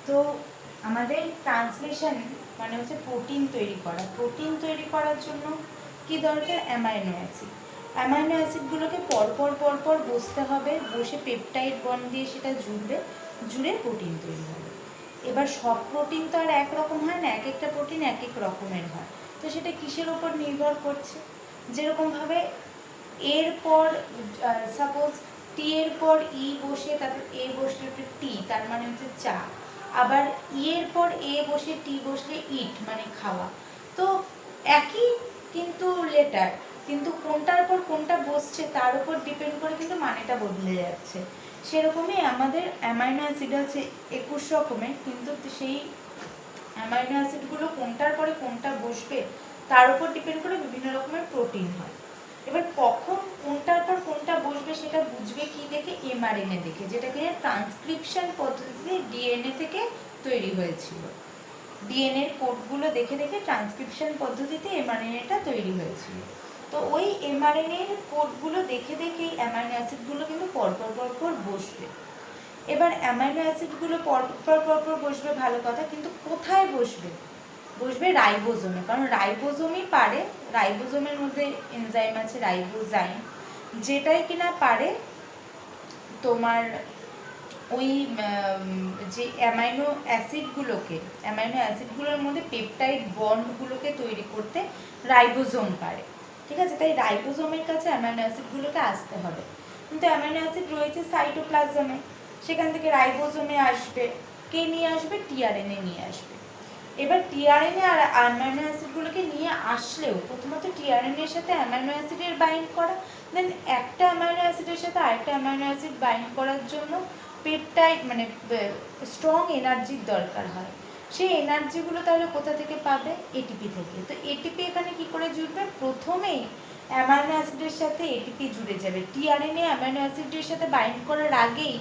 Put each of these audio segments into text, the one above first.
তো আমাদের ট্রান্সলেশন মানে হচ্ছে প্রোটিন তৈরি করা। প্রোটিন তৈরি করার জন্য কি দরকার? Amino acid. অ্যামাইনো অ্যাসিডগুলোকে পরপর পরপর বসতে হবে, বসে পেপটাইড বন্ড দিয়ে সেটা জুড়বে, জুড়ে প্রোটিন তৈরি হবে। এবার সব প্রোটিন তো আর একরকম হয় না, এক একটা প্রোটিন এক এক রকমের হয়। তো সেটা কিসের ওপর নির্ভর করছে? যেরকমভাবে এরপর সাপোজ টি এর পর ই বসে তারপর এ বসলে টি, তার মানে হচ্ছে চা। আবার ই এর পর এ বসে টি বসলে ইট মানে খাওয়া। তো একই কিন্তু লেটার, কিন্তু কোনটার পর কোনটা বসছে তার উপর ডিপেন্ড করে কিন্তু মানেটা বদলে যাচ্ছে। সেরকমই আমাদের অ্যামাইনো অ্যাসিড আছে 21 রকমের, কিন্তু সেই অ্যামাইনো অ্যাসিডগুলো কোনটার পরে কোনটা বসবে তার উপর ডিপেন্ড করে বিভিন্ন রকমের প্রোটিন হয়। এবার কখন কোনটার পর কোনটা বসবে সেটা বুঝবে কি দেখে? এমআরএনএ দেখে, যেটা কিনা ট্রান্সক্রিপশন পদ্ধতিতে ডিএনএ থেকে তৈরি হয়েছিল। ডিএনএ এর কোডগুলো দেখে দেখে ট্রান্সক্রিপশন পদ্ধতিতে এমআরএনএটা তৈরি হয়েছিল। তো ওই এমআরএনএ এর কোডগুলো দেখে দেখেই অ্যামাইনো অ্যাসিডগুলো কিন্তু পরপর পরপর বসবে। এবার অ্যামাইনো অ্যাসিডগুলো পরপর পরপর বসবে, ভালো কথা, কিন্তু কোথায় বসবে? বসবে রাইবোজোমে, কারণ রাইবোজোমই পারে, রাইবোজোমের মধ্যে এনজাইম আছে রাইবোজাইম, যেটাই কিনা পারে তোমার ওই যে অ্যামাইনো অ্যাসিডগুলোর মধ্যে পেপটাইড বন্ডগুলোকে তৈরি করতে রাইবোজোম পারে। ঠিক আছে, তাই রাইবোজোমের কাছে অ্যামাইনো অ্যাসিডগুলোকে আসতে হবে। কিন্তু অ্যামাইনো অ্যাসিড রয়েছে সাইটোপ্লাজমে, সেখান থেকে রাইবোজোমে আসবে। কে নিয়ে আসবে? টিআরএনএ নিয়ে আসবে। এবার টিআরএনএ আর অ্যামাইনো অ্যাসিডগুলোকে নিয়ে আসলেও প্রথমত টিআরএনএ এর সাথে অ্যামাইনো অ্যাসিডের বাইন্ড করা, দেন একটা অ্যামাইনো অ্যাসিডের সাথে আরেকটা অ্যামাইনো অ্যাসিড বাইন্ড করার জন্য পেপটাইড মানে স্ট্রং এনার্জির দরকার হয়। সেই এনার্জিগুলো তাহলে কোথা থেকে পাবে? এটিপি থেকে। তো এটিপি এখানে কি করে জুড়বে? প্রথমেই অ্যামাইনো অ্যাসিডের সাথে এটিপি জুড়ে যাবে। টিআরএনএ অ্যামাইনো অ্যাসিডের সাথে বাইন্ড করার আগেই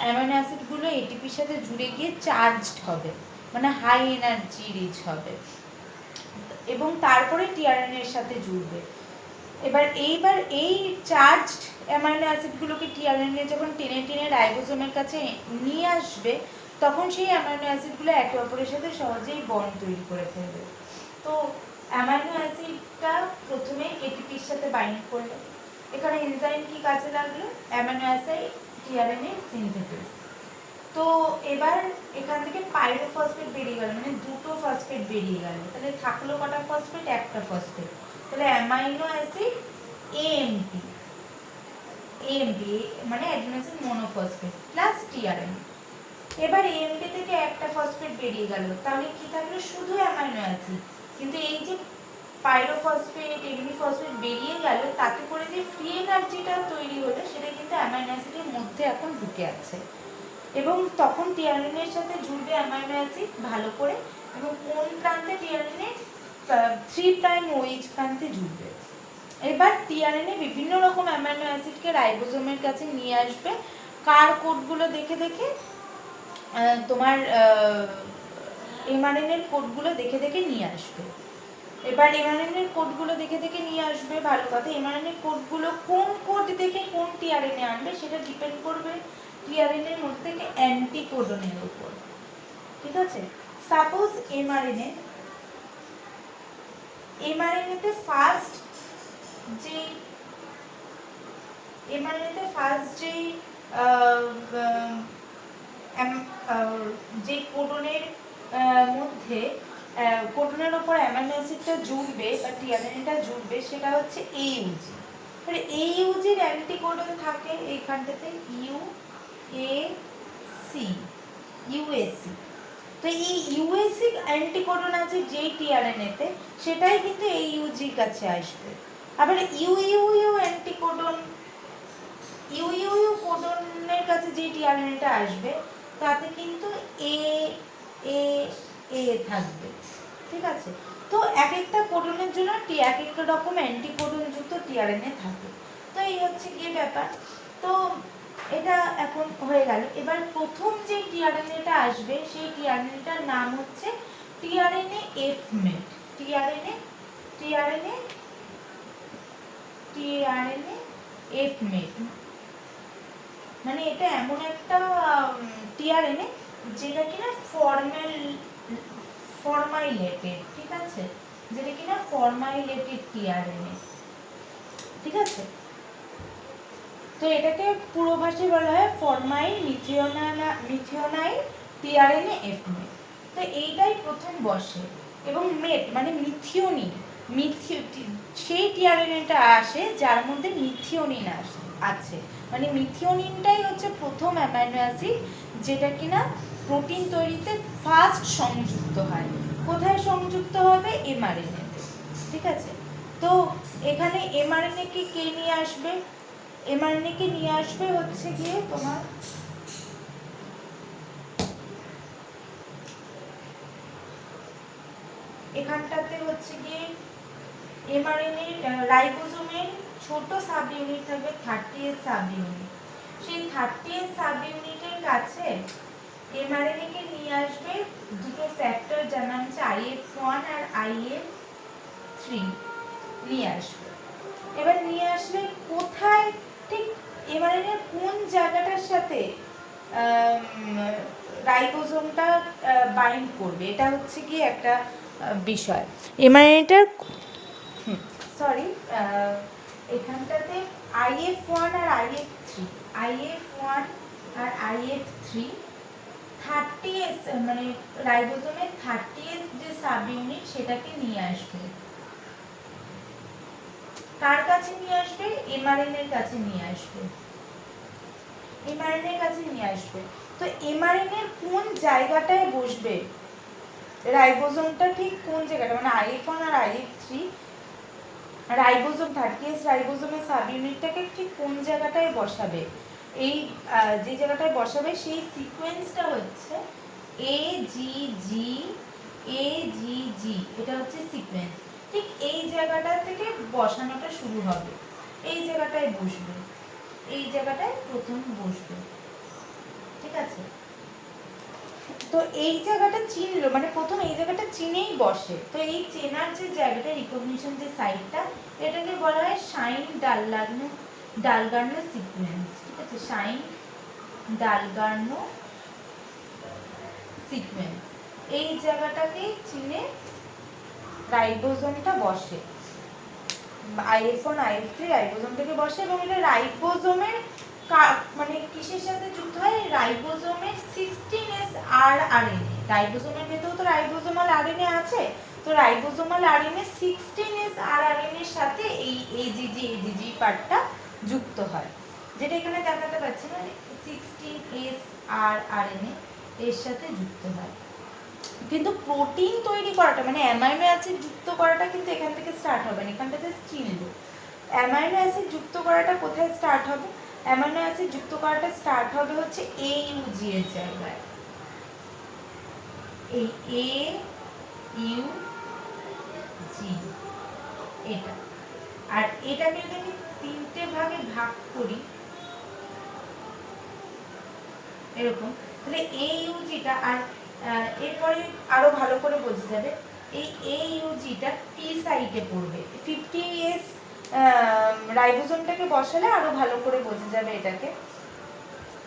অ্যামাইনো অ্যাসিডগুলো এটিপির সাথে জুড়ে গিয়ে চার্জড হবে, মানে হাই এনার্জি রিচ হবে, এবং তারপরে টিআরএনএ এর সাথে জুড়বে। এইবার এই চার্জড অ্যামাইনো অ্যাসিডগুলোকে টিআরএনএ যখন টেনে টেনে রাইবোজোমের কাছে নিয়ে আসবে, তখন সেই অ্যামাইনো অ্যাসিডগুলো একে অপরের সাথে সহজেই বন্ড তৈরি করে ফেলবে। তো অ্যামাইনো অ্যাসিডটা প্রথমে এটিপির সাথে বাইন্ড করলো, এখানে এনজাইম কি কাজে লাগলো? Amino acid tRNA synthesis. তো এবার এখান থেকে পাইরোফসফেট বেরিয়ে গেল, মানে দুটো ফসফেট বেরিয়ে গেল, তাহলে থাকলো কটা ফসফেট? একটা ফসফেট। তাহলে অ্যামাইনো অ্যাসিড এএমপি, এএমপি মানে অ্যাডিনোসিন মোনোফসফেট প্লাস টিআরএনএ। এবার এএমপি থেকে একটা ফসফেট বেরিয়ে গেল, তাহলে কি থাকলো? শুধু অ্যামাইনো অ্যাসিড। কিন্তু এই যে পাইরোফসফেট এমনি ফসফেট বেরিয়ে গেল, তাতে করে যে ফ্রি এনার্জিটা তৈরি হলো সেটা কিন্তু অ্যামাইনো অ্যাসিডের মধ্যে এখন ঢুকে আছে, এবং তখন টিআরএনএ এর সাথে জুড়বে অ্যামাইনো অ্যাসিড ভালো করে, এবং কোন প্রান্তে? টিআরএনএ 3 প্রাইম ওএইচ প্রান্তে জুড়বে। এবার টিআরএনএ বিভিন্ন রকম অ্যামাইনো অ্যাসিডকে রাইবোজোমের কাছে নিয়ে আসবে, কার কোডগুলো দেখে দেখে? তোমার এমআরএনএ এর কোডগুলো দেখে দেখে নিয়ে আসবে। এবার এমআরএনএ এর কোডগুলো দেখে দেখে নিয়ে আসবে, ভালো কথা। এমআরএনএ কোডগুলো কোন কোড থেকে কোন টিআরএনএ আনবে সেটা ডিপেন্ড করবে টিআরএনএ এর মধ্যে থেকে অ্যান্টিকোডনের উপর। ঠিক আছে, সাপোজ এমআরএনএ তে ফার্স্ট যে কোডনের মধ্যে কোডনের উপর অ্যামাইনো অ্যাসিডটা জুড়বে বা টিআরএনএটা জুড়বে, সেটা হচ্ছে এইউজি। তাহলে এইউজির অ্যান্টিকোডন থাকে এইখানটাতে ইউএসি। তো এই ইউএসি অ্যান্টিকোডন আছে যেই টিআরএনএতে, সেটাই কিন্তু এই ইউজির কাছে আসবে। আবার ইউইউ অ্যান্টিকোডন, ইউইউ কোডনের কাছে যে টিআরএনএটা আসবে তাতে কিন্তু এ এ এ থাকবে। ঠিক আছে, তো এক একটা কোডনের জন্য এক এক রকম অ্যান্টিকোডন যুক্ত টিআরএনএ থাকে। তো এই হচ্ছে গিয়ে ব্যাপার। তো এটা এখন হয়ে গেল। এবার প্রথম যে টিআরএনএটা আসবে সেই টিআরএনএটার নাম হচ্ছে টিআরএনএ এফমেট। টিআরএনএ এফমেট, মানে এটা এমন একটা টিআরএনএ যেটা কিনা ফর্মাইলেটেড, ঠিক আছে, যেটা কিনা ফর্মাইলেটেড টিআরএনএ, ঠিক আছে। তো এটাকে পুরো ভাষায় বলা হয় ফরমাইল মিথিওনাইল টিআরএনএ এফমেট। তো এইটাই প্রথম বসে এবং মেট মানে মিথিওনিন, সেই টিআরএনএটা আসে যার মধ্যে মিথিওনিন আছে, মানে মিথিওনিনটাই হচ্ছে প্রথম অ্যামাইনো অ্যাসিড যেটা কিনা প্রোটিন তৈরিতে ফার্স্ট সংযুক্ত হয়। কোথায় সংযুক্ত হবে? এমআরএনএতে, ঠিক আছে। তো এখানে এমআরএনএ কে নিয়ে আসবে? এমআরএনএ কে নিয়ে আসবে হচ্ছে গিয়ে তোমার এখানটাতে হচ্ছে গিয়ে এমআরএনএ রাইবোজোমের ছোট সাব ইউনিট থাকবে 30S সাব ইউনিট। সেই 30S সাব ইউনিটের কাছে এমআরএনএ কে নিয়ে আসবে দুটো ফ্যাক্টর যার নাম হচ্ছে IF1 আর IF3 নিয়ে আসবে। এবার নিয়ে আসলে কোথায় ঠিক এমআরএনএ কোন জায়গাটার সাথে রাইবোজোমটা বাইন্ড করবে, এটা হচ্ছে কি একটা বিষয়। এমআরএনএটার সরি এখানটাতে IF1 আর IF1 আর IF3 30S মানে রাইবোজোমের 30S যে সাব ইউনিট সেটাকে নিয়ে আসবে। কার কাছে নিয়ে আসবে? এমআরএনএ এর কাছে নিয়ে আসবে, এমআরএনএ এর কাছে নিয়ে আসবে। তো এমআরএনএ কোন জায়গাটায় বসবে, রাইবোজোমটা ঠিক কোন জায়গাটা, মানে IF1 আর IF3 রাইবোজোম 30S রাইবোজোমের সাব ইউনিটটাকে ঠিক কোন জায়গাটায় বসাবে, এই যে জায়গাটায় বসাবে সেই সিকোয়েন্সটা হচ্ছে AGG AGG, এটা হচ্ছে সিকোয়েন্স। ঠিক এই জায়গাটা থেকে বসানোটা শুরু হবে, এই জায়গাটায় বসবে, এই জায়গাটায় প্রথম বসবে, ঠিক আছে। তো এই জায়গাটা চিনলো, মানে প্রথম এই জায়গাটা চিনেই বসে। তো এই চেনার যে জায়গাটা, রিকগনিশন যে সাইটটা, এটাকে বলা হয় শাইন ডালগার্নো সিকোয়েন্স, ঠিক আছে, শাইন ডালগার্নো সিকোয়েন্স। এই জায়গাটাকে চিনে রাইবোজোমটা বসে, IF1 IF3 রাইবোজোম থেকে বসে এবং এটা রাইবোজোমের মানে কিসের সাথে যুক্ত হয়? রাইবোজোমের 16S rRNA, রাইবোজোমের ভেতরেও তো রাইবোজোমাল আরএনএ আছে, তো রাইবোজোমাল আরএনএ 16S rRNA এর সাথে এই AGG পার্টটা যুক্ত হয়, যেটা এখানে দেখাতে পাচ্ছি না, 16S rRNA এর সাথে যুক্ত হয়। কিন্তু প্রোটিন তৈরি করাটা মানে অ্যামাইনো অ্যাসিড যুক্ত করাটা কিন্তু এখান থেকে স্টার্ট হবে না, এখানটা জাস্ট চিনলো। অ্যামাইনো অ্যাসিড যুক্ত করাটা কোথায় স্টার্ট হবে? অ্যামাইনো অ্যাসিড যুক্ত করাটা স্টার্ট হবে হচ্ছে AUG এর জায়গায়, এই AUG এটা। আর এটাকে যদি আমি তিনটে ভাগে ভাগ করি এরকম, তাহলে AUGটা, আর এরপরে আরো ভালো করে বোঝা যাবে, এই AUGটা টি সাইটে পড়বে। 50S রাইবোজোমটাকে বসালে আরো ভালো করে বোঝা যাবে এটাকে,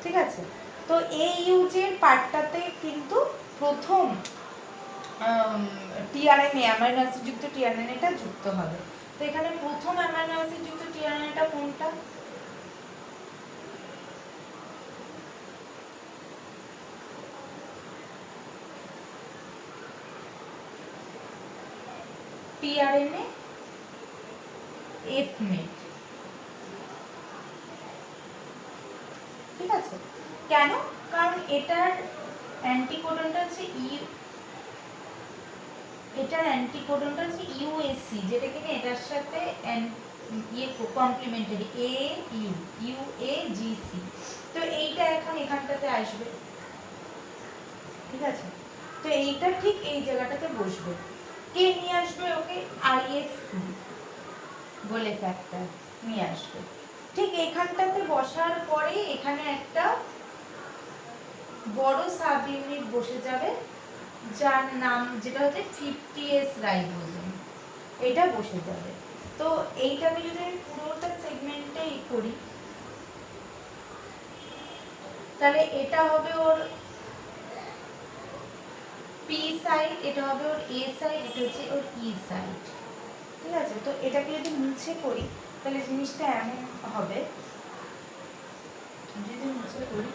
ঠিক আছে। তো AUG এর পার্টটাতে কিন্তু প্রথম টিআরএনএ অ্যামাইনো অ্যাসিড যুক্ত টিআরএনএটা যুক্ত হবে। তো এখানে প্রথম অ্যামাইনো অ্যাসিড যুক্ত টিআরএনএটা কোনটা? টিআরএনএ এফমেট, ঠিক আছে। কেন? কারণ এটার অ্যান্টিকোডনটা হচ্ছে UAC, যেটা কিনা এটার সাথে কমপ্লিমেন্টারি UAGC। তো এইটা এখন এখানটাতে আসবে, ঠিক আছে। তো এইটা ঠিক এই জায়গাটাতে বসবে। কে নিয়ে আসবে ওকে? IF2 বলে ফ্যাক্টর নিয়ে আসবে। ঠিক এখানটাতে বসার পরে এখানে একটা বড় সাব ইউনিট বসে যাবে যার নাম, যেটা হচ্ছে 50S রাইবোজোম, এটা বসে যাবে। তো এইটাকে যদি আমি পুরোটা সেগমেন্টে করি তাহলে এটা হবে ওর পি সাইড, এটা হবে ওর এ সাইড, এটা হচ্ছে ওর ই সাইড। ঠিক আছে, তো এটাকে যদি মুছে করি তাহলে জিনিসটা এমন হবে, যদি মুছে করি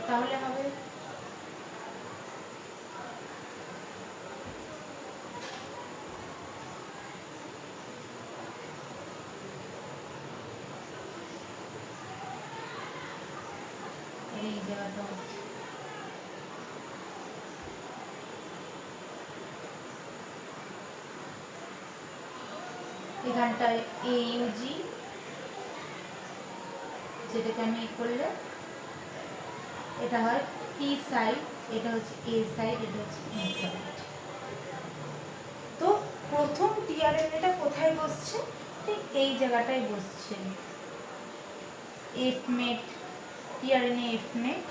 তাহলে হবে এই জায়গাটা হচ্ছে এখানটায় এ ইউজি, যেটাকে আমি করলে এটা হয় পি সাইড, এটা হচ্ছে এ সাইড, এটা হচ্ছে ই সাইড। তো প্রথম টিআরএনএটা কোথায় বসছে? ঠিক এই জায়গাটায় বসছে, এফ মেট, টিআরএনএ এফ মেট।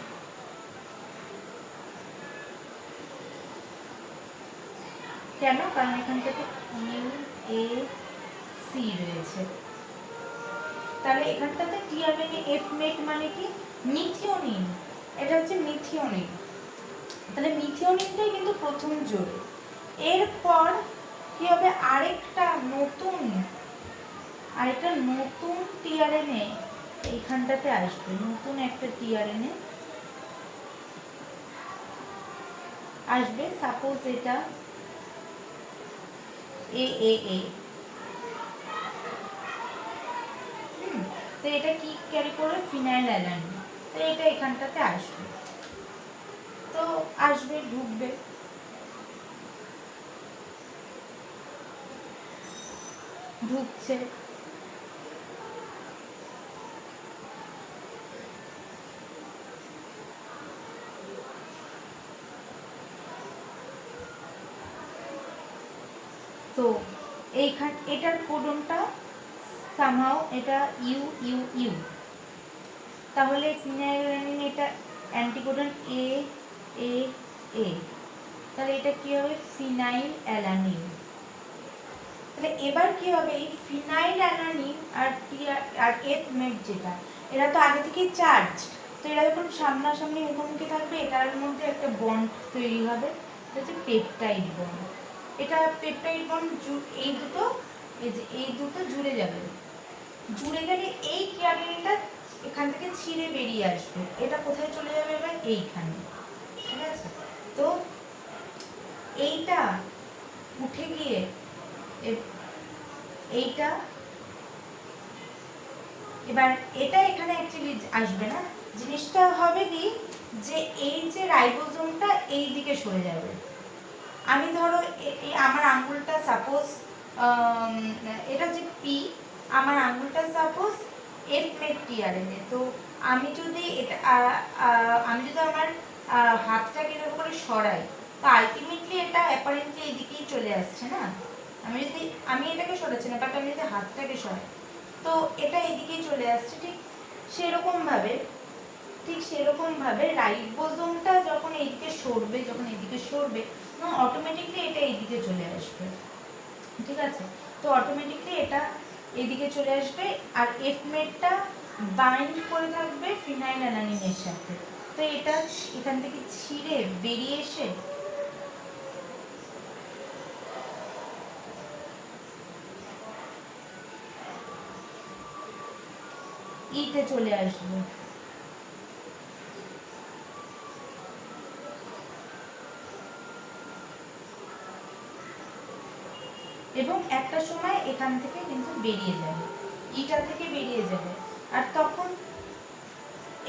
কেন? কারণ এখানটাতে ইউ এ সি রয়েছে। তাহলে এখানটাতে টিআরএনএ এফ মেট মানে কি? মিথিওনিন। এটা হচ্ছে মিথিওনিন। তাহলে মিথিওনিনটাই কিন্তু প্রথম জোড়ে। এরপর কি হবে? আরেকটা নতুন টিআরএনএ এইখানটাতে আসবে, নতুন একটা টিআরএনএ আসবে। সাপোজ এটা এ এ এ, তো এটা কি ক্যারি করবে? Phenyl alanine. তো এটা এখানটাতে আসবে, তো আসবে, ঢুকবে, ঢুকছে। তো এইখান এটার কোডনটা সামহাও এটা ইউ ইউ ইউ, তাহলে ফিনাইলঅ্যালানিন এটা অ্যান্টিকোডন এ এ এ, তাহলে এটা কি হবে? Phenyl alanine. তাহলে এবার কি হবে? এই ফিনাইল অ্যালানিন আর এফ মেট যেটা, এরা তো আগে থেকেই চার্জ, তো এরা যখন সামনাসামনি মুখোমুখি থাকবে এটার মধ্যে একটা বন্ড তৈরি হবে, এটা হচ্ছে পেপটাইড বন্ড। এটা পেপটাইড বন্ড, এই দুটো জুড়ে যাবে, জুড়ে গেলে এই টিআরএনএটা এখান থেকে ছিঁড়ে বেরিয়ে আসবে। এটা কোথায় চলে যাবে? এবার এইখানে। ঠিক আছে, তো এইটা উঠে গিয়ে এইটা, এবার এটা এখানে অ্যাকচুয়ালি আসবে না। জিনিসটা হবে কি, যে এই যে রাইবোজোমটা এই দিকে সরে যাবে। আমি ধরো আমার আঙ্গুলটা সাপোজ এটা হচ্ছে পি, আমার আঙ্গুলটা সাপোজ এফ মেট টিআরএনএ। তো আমি যদি এটা আমার হাতটাকে এরকম করে সরাই, তো আলটিমেটলি এটা অ্যাপারেন্টলি এইদিকেই চলে আসছে না। আমি এটাকে সরাচ্ছি না, বাট আমি যদি হাতটাকে সরাই তো এটা এদিকেই চলে আসছে। ঠিক সেরকমভাবে রাইবোজোমটা যখন এইদিকে সরবে অটোমেটিকলি এটা এইদিকে চলে আসবে। ঠিক আছে, তো অটোমেটিকলি এটা এইদিকে চলে আসবে, আর এফ মেটটা বাইন্ড করে থাকবে ফিনাইল অ্যালানিনের সাথে। তো এটা এখান থেকে ছিঁড়ে বেরিয়ে এসে ইতে চলে আসবে। এবং একটা সময় এখান থেকে কিন্তু বেরিয়ে যাবে, ইটা থেকে বেরিয়ে যাবে। আর তখন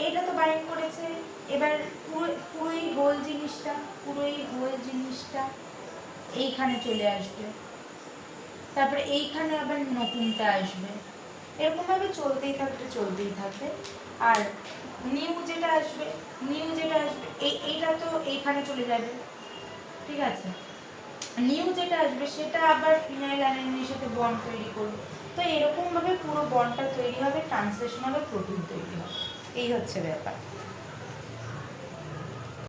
এইটা তো বাইন্ড করেছে, এবার পুরোই হোল জিনিসটা এইখানে চলে আসবে, তারপরে এইখানে আবার নতুনটা আসবে, এরকমভাবে চলতেই থাকবে। আর নিউ যেটা আসবে এইটা তো এইখানে চলে যাবে। ঠিক আছে, নিউ যেটা আসবে সেটা আবার ফিনাইল অ্যালানিনের সাথে বন্ড তৈরি করবে। তো এরকমভাবে পুরো বন্ডটা তৈরি হবে, ট্রান্সলেশনাল প্রোটিন তৈরি হবে। এই হচ্ছে ব্যাপার।